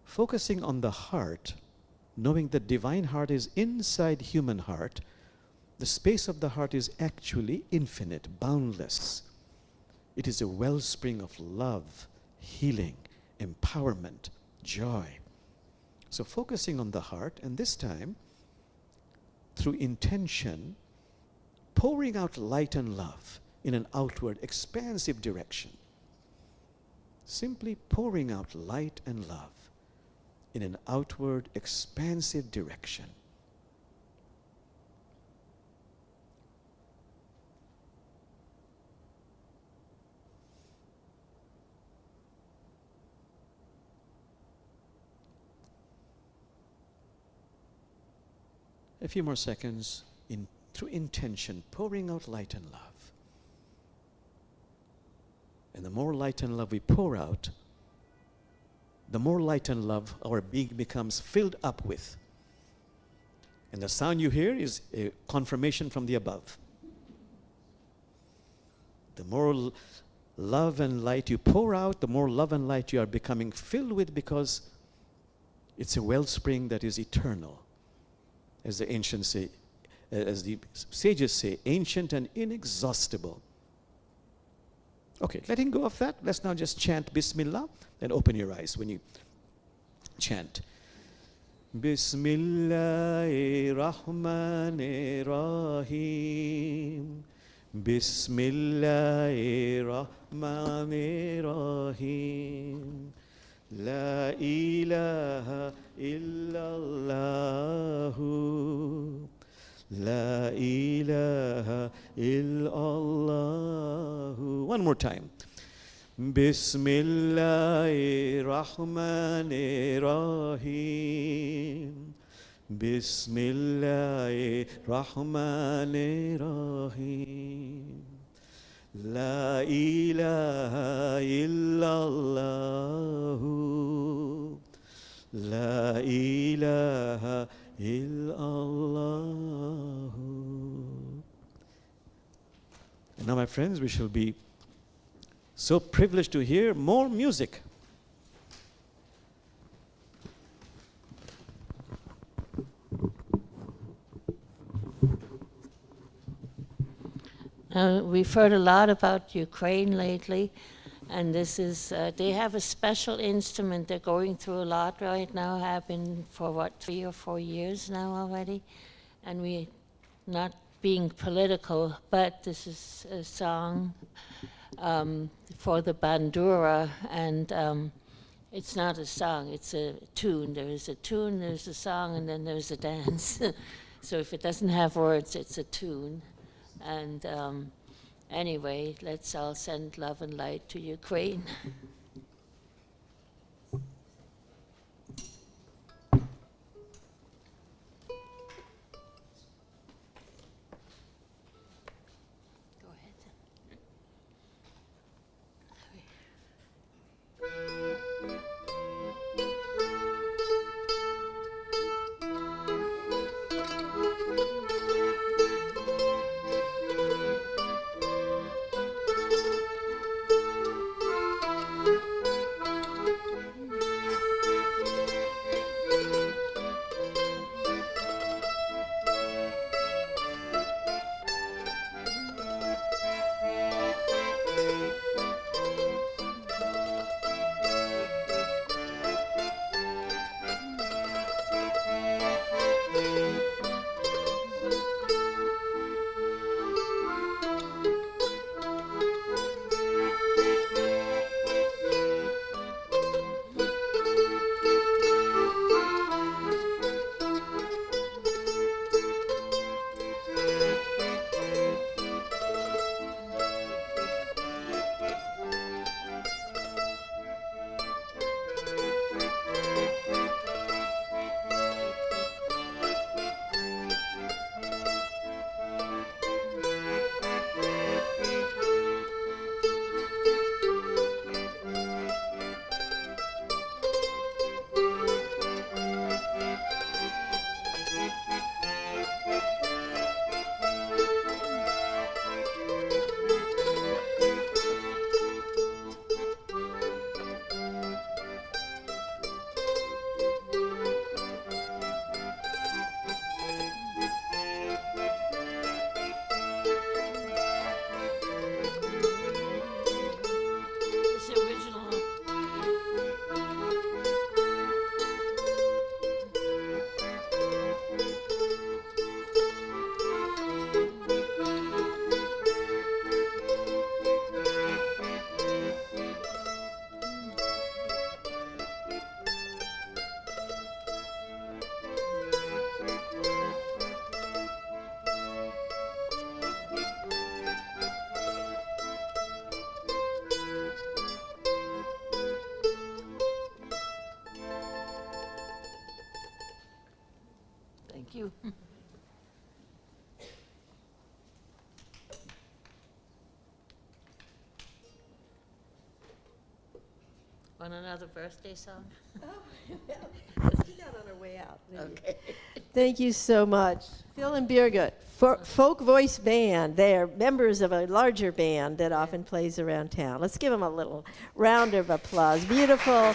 focusing on the heart, knowing the divine heart is inside human heart. The space of the heart is actually infinite, boundless. It is a wellspring of love, healing, empowerment, joy. So focusing on the heart, and this time, through intention, pouring out light and love in an outward, expansive direction. simply pouring out light and love in an outward, expansive direction. A few more seconds through intention, pouring out light and love. And the more light and love we pour out, the more light and love our being becomes filled up with. And the sound you hear is a confirmation from the above. The more love and light you pour out, the more love and light you are becoming filled with, because it's a wellspring that is eternal. As the ancients say, as the sages say, ancient and inexhaustible. Okay, letting go of that, let's now just chant Bismillah and open your eyes when you chant. Bismillahirrahmanirrahim. Bismillahirrahmanirrahim. La ilaha illallahu. La ilaha illallahu. One more time. Bismillahirrahmanirrahim. Bismillahirrahmanirrahim. La ilaha illallahu. La ilaha illallahu. And now, my friends, we shall be so privileged to hear more music. We've heard a lot about Ukraine lately, and this is, they have a special instrument. They're going through a lot right now, have been for 3 or 4 years now already. And we, not being political, but this is a song for the bandura, and it's not a song, it's a tune. There is a tune, there's a song, and then there's a dance. So if it doesn't have words, it's a tune. And anyway, let's all send love and light to Ukraine. Go ahead. Want another birthday song? Let's do that on our way out. Okay. Thank you so much. Phil and Birgit, folk voice band. They're members of a larger band that often plays around town. Let's give them a little round of applause. Beautiful,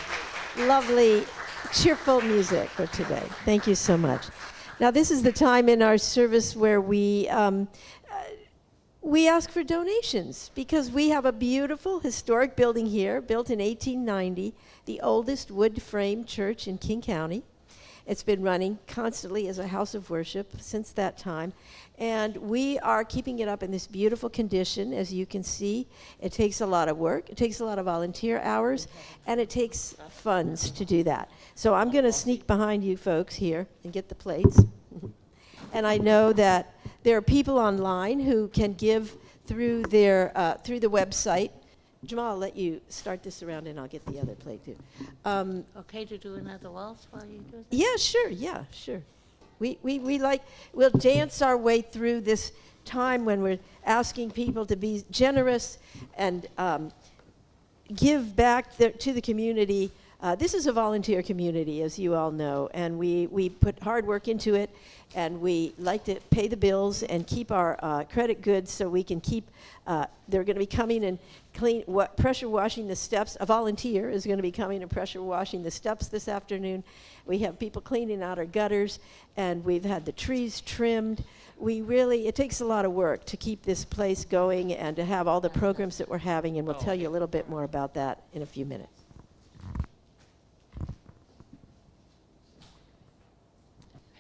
lovely, cheerful music for today. Thank you so much. Now, this is the time in our service where we ask for donations because we have a beautiful historic building here, built in 1890, the oldest wood frame church in King County. It's been running constantly as a house of worship since that time. And we are keeping it up in this beautiful condition. As you can see, it takes a lot of work. It takes a lot of volunteer hours. And it takes funds to do that. So I'm going to sneak behind you folks here and get the plates. And I know that there are people online who can give through their through the website. Jamal, I'll let you start this around and I'll get the other plate too. Okay to do another waltz while you do that? Yeah, sure. Yeah, sure. We'll dance our way through this time when we're asking people to be generous and give back to the community. This is a volunteer community, as you all know, and we put hard work into it, and we like to pay the bills and keep our credit good so we can keep, they're going to be coming and pressure washing the steps. A volunteer is going to be coming and pressure washing the steps this afternoon. We have people cleaning out our gutters, and we've had the trees trimmed. It takes a lot of work to keep this place going and to have all the programs that we're having, and we'll tell you a little bit more about that in a few minutes.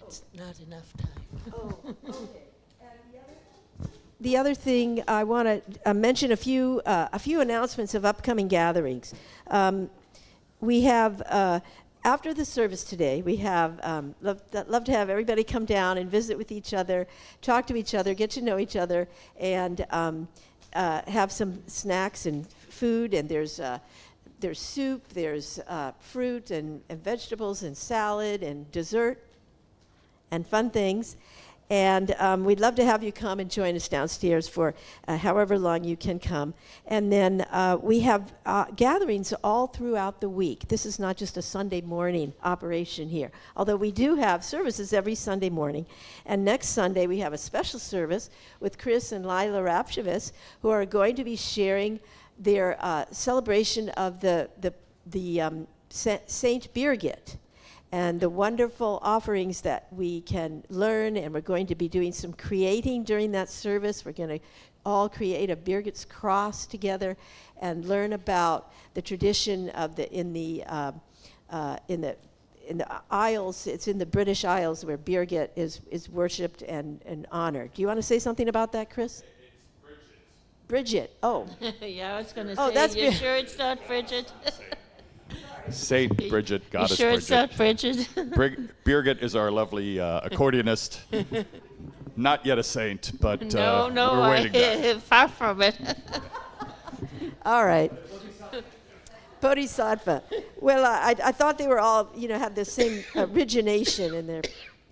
It's not enough time. Oh, okay. And the other thing I want to mention a few announcements of upcoming gatherings. We have after the service today, we have love to have everybody come down and visit with each other, talk to each other, get to know each other, and have some snacks and food. And there's soup, there's fruit and vegetables and salad and dessert and fun things. And we'd love to have you come and join us downstairs for however long you can come. And then we have gatherings all throughout the week. This is not just a Sunday morning operation here, although we do have services every Sunday morning. And next Sunday we have a special service with Chris and Lila Rapshevis, who are going to be sharing their celebration of the Saint Birgit and the wonderful offerings that we can learn. And we're going to be doing some creating during that service. We're going to all create a Birgit's cross together and learn about the tradition of in the Isles. It's in the British Isles where Birgit is worshipped and honored. Do you want to say something about that, Chris? It's Bridget. Bridget. Oh. Yeah, I was going to Oh, say, that's you good. sure it's not Bridget? Saint Bridget, Goddess You sure it's not Bridget. Bridget? Birgit is our lovely accordionist. Not yet a saint, but No, we're waiting there. far from it. All right. Bodhisattva. Well, I thought they were all, had the same origination in there.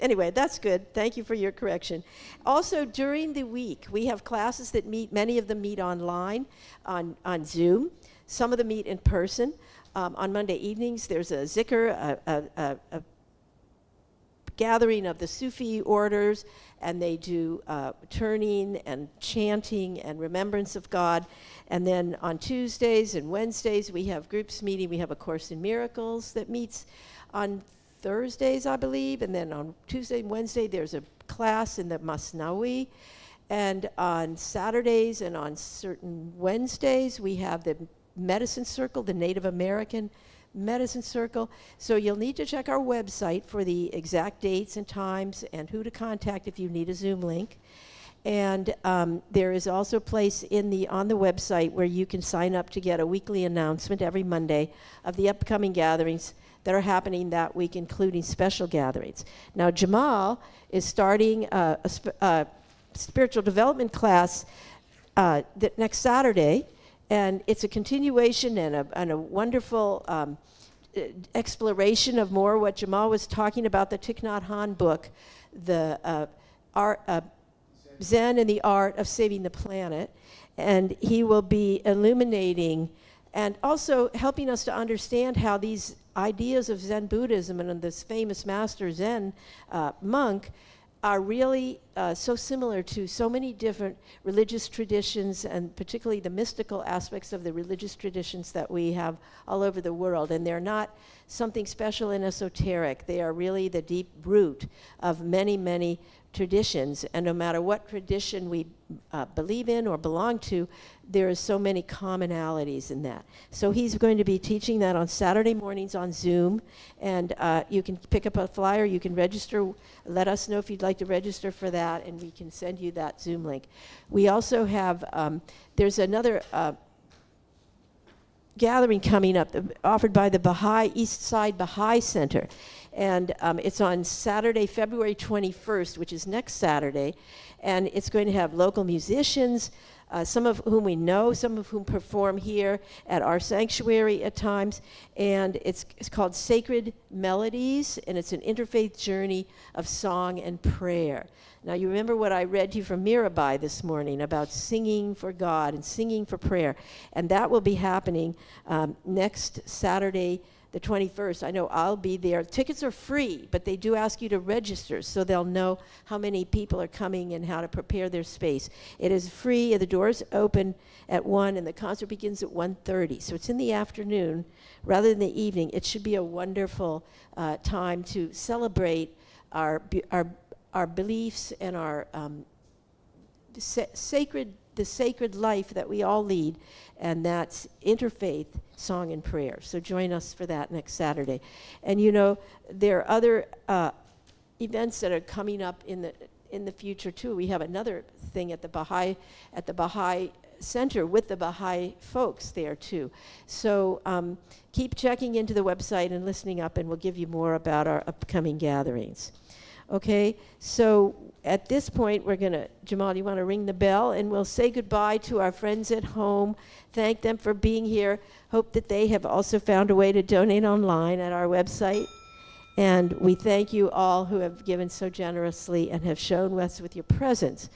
Anyway, that's good. Thank you for your correction. Also, during the week, we have classes that many of them meet online on Zoom. Some of them meet in person. On Monday evenings, there's a zikr, a gathering of the Sufi orders, and they do turning and chanting and remembrance of God. And then on Tuesdays and Wednesdays, we have groups meeting. We have a Course in Miracles that meets on Thursdays, I believe. And then on Tuesday and Wednesday, there's a class in the Masnawi. And on Saturdays and on certain Wednesdays, we have the Medicine Circle, the Native American Medicine Circle. So you'll need to check our website for the exact dates and times and who to contact if you need a Zoom link. And there is also a place on the website where you can sign up to get a weekly announcement every Monday of the upcoming gatherings that are happening that week, including special gatherings. Now, Jamal is starting a spiritual development class next Saturday. And it's a continuation and a wonderful exploration of more what Jamal was talking about, the Thich Nhat Hanh book, the Zen and the Art of Saving the Planet. And he will be illuminating and also helping us to understand how these ideas of Zen Buddhism and this famous master Zen monk are really so similar to so many different religious traditions, and particularly the mystical aspects of the religious traditions that we have all over the world. And they're not something special and esoteric. They are really the deep root of many, many traditions. And no matter what tradition we believe in or belong to, there are so many commonalities in that. So he's going to be teaching that on Saturday mornings on Zoom, and you can pick up a flyer, you can register, let us know if you'd like to register for that, and we can send you that Zoom link. We also have, there's another gathering coming up offered by the Baha'i, East Side Baha'i Center. And it's on Saturday, February 21st, which is next Saturday. And it's going to have local musicians, some of whom we know, some of whom perform here at our sanctuary at times. And it's called Sacred Melodies, and it's an interfaith journey of song and prayer. Now, you remember what I read to you from Mirabai this morning about singing for God and singing for prayer. And that will be happening next Saturday, the 21st. I know I'll be there. Tickets are free, but they do ask you to register so they'll know how many people are coming and how to prepare their space. It is free. The doors open at 1 and the concert begins at 1:30. So it's in the afternoon rather than the evening. It should be a wonderful time to celebrate our beliefs and our the sacred life that we all lead, and that's interfaith song and prayer. So join us for that next Saturday. And you know, there are other events that are coming up in the future too. We have another thing at the Baha'i Center with the Baha'i folks there too. So keep checking into the website and listening up, and we'll give you more about our upcoming gatherings. Okay, so at this point, we're going to, Jamal, you want to ring the bell? And we'll say goodbye to our friends at home. Thank them for being here. Hope that they have also found a way to donate online at our website. And we thank you all who have given so generously and have shown us with your presence